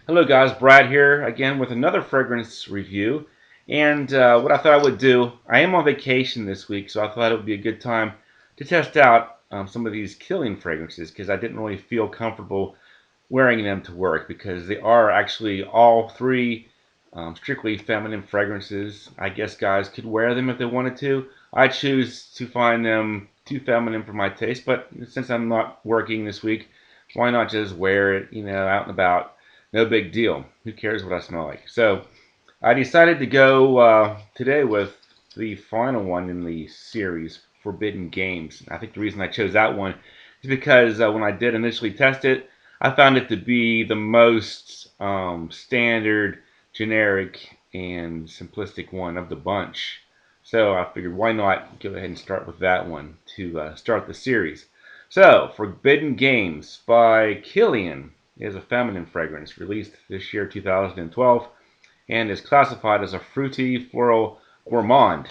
Hello guys, Brad here again with another fragrance review. And what I thought I would do, I am on vacation this week, so I thought it would be a good time to test out some of these Kilian fragrances because I didn't really feel comfortable wearing them to work because they are actually all three strictly feminine fragrances. I guess guys could wear them if they wanted to. I choose to find them too feminine for my taste, but since I'm not working this week, why not just wear it, out and about? No big deal. Who cares what I smell like? So I decided to go today with the final one in the series, Forbidden Games. I think the reason I chose that one is because when I did initially test it, I found it to be the most standard, generic, and simplistic one of the bunch. So I figured why not go ahead and start with that one to start the series. So, Forbidden Games by Kilian is a feminine fragrance released this year, 2012, and is classified as a fruity floral gourmand.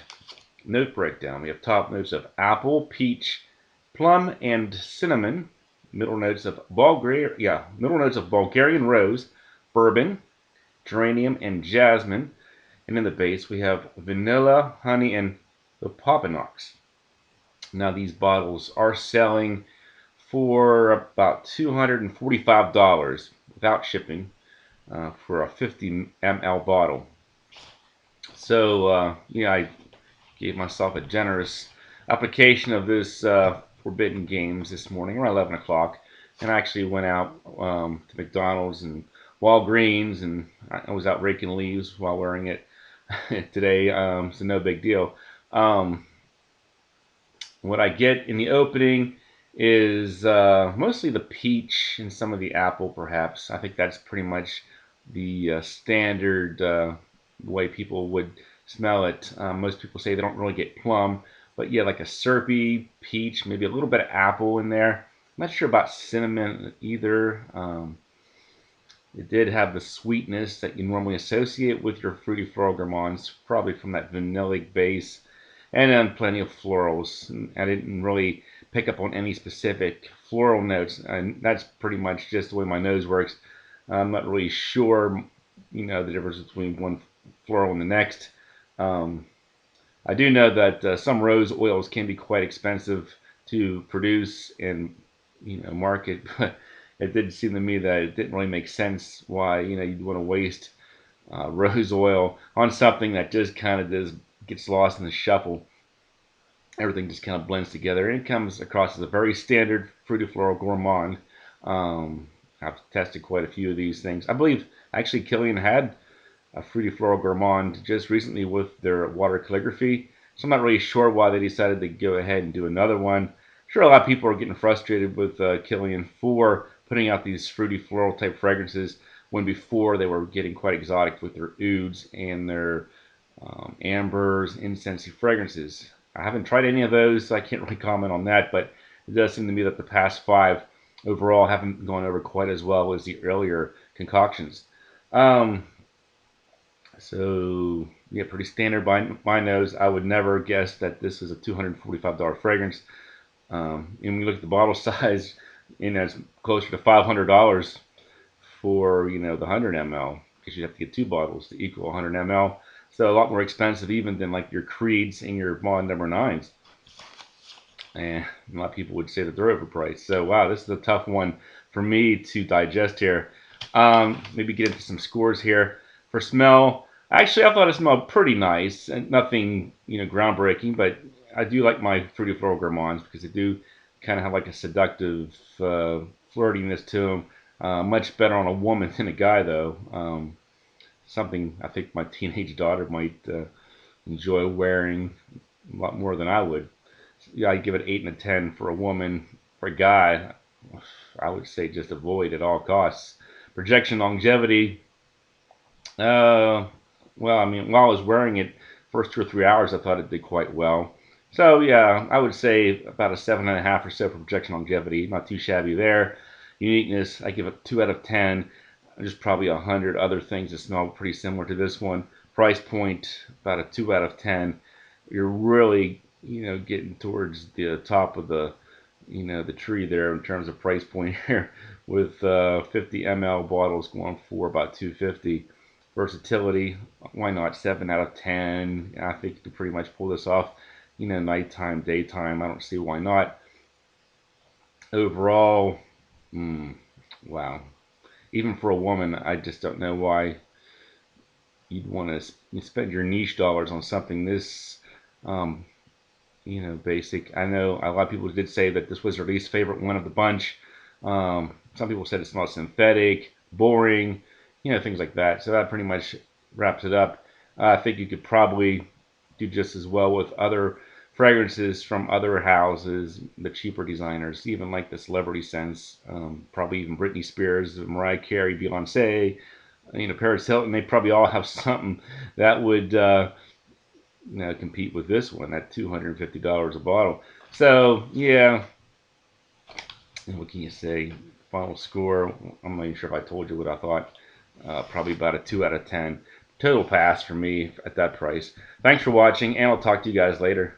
Note breakdown: we have top notes of apple, peach, plum, and cinnamon. Middle notes of Bulgarian rose, bourbon, geranium, and jasmine. And in the base we have vanilla, honey, and the Opopanox. Now these bottles are selling for about $245 without shipping for a 50 ml bottle. So I gave myself a generous application of this Forbidden Games this morning around 11 o'clock, and I actually went out to McDonald's and Walgreens, and I was out raking leaves while wearing it today, so no big deal. Um, what I get in the opening is mostly the peach and some of the apple, perhaps. I think that's pretty much the standard way people would smell it. Most people say they don't really get plum, but yeah, like a syrupy peach, maybe a little bit of apple in there. I'm not sure about cinnamon either. It did have the sweetness that you normally associate with your fruity floral gourmands, probably from that vanillic base, and then plenty of florals. And I didn't really pick up on any specific floral notes, and that's pretty much just the way my nose works. I'm not really sure, the difference between one floral and the next. Um, I do know that some rose oils can be quite expensive to produce and market, but it did seem to me that it didn't really make sense why you'd want to waste rose oil on something that just kind of just gets lost in the shuffle. Everything just kind of blends together, and it comes across as a very standard fruity floral gourmand. I've tested quite a few of these things. I believe actually Kilian had a fruity floral gourmand just recently with their water calligraphy. So I'm not really sure why they decided to go ahead and do another one. I'm sure a lot of people are getting frustrated with Kilian for putting out these fruity floral type fragrances when before they were getting quite exotic with their ouds and their ambers, incensey fragrances. I haven't tried any of those, so I can't really comment on that, but it does seem to me that the past five overall haven't gone over quite as well as the earlier concoctions. Um, so yeah, pretty standard by my nose. I would never guess that this is a $245 fragrance. And when you look at the bottle size, it's closer to $500 for the 100 ml because you have to get two bottles to equal 100 ml. So a lot more expensive even than like your Creeds and your Bond number nines. And a lot of people would say that they're overpriced. So wow, this is a tough one for me to digest here. Maybe get into some scores here for smell. Actually, I thought it smelled pretty nice and nothing groundbreaking, but I do like my fruity floral gourmands because they do kind of have like a seductive flirtiness to them. Much better on a woman than a guy, though. Something I think my teenage daughter might enjoy wearing a lot more than I would. Yeah, I'd give it 8 and a 10 for a woman. For a guy, I would say just avoid at all costs. Projection longevity. Well, I mean, while I was wearing it, first 2 or 3 hours, I thought it did quite well. So yeah, I would say about a 7.5 or so for projection longevity. Not too shabby there. Uniqueness, I give it 2 out of 10. There's probably 100 other things that smell pretty similar to this one. Price point, about a 2 out of 10. You're really, getting towards the top of the tree there in terms of price point here with 50 ml bottles going for about $2.50. Versatility, why not? 7 out of 10. I think you can pretty much pull this off. Nighttime, daytime. I don't see why not. Overall, wow. Even for a woman, I just don't know why you'd want to spend your niche dollars on something this, um, basic. I know a lot of people did say that this was their least favorite one of the bunch. Some people said it smells synthetic, boring, things like that. So that pretty much wraps it up. I think you could probably do just as well with other fragrances from other houses, the cheaper designers, even like the celebrity scents, probably even Britney Spears, Mariah Carey, Beyonce, Paris Hilton. They probably all have something that would compete with this one at $250 a bottle. So yeah, what can you say? Final score, I'm not even sure if I told you what I thought. Probably about a 2 out of 10. Total pass for me at that price. Thanks for watching, and I'll talk to you guys later.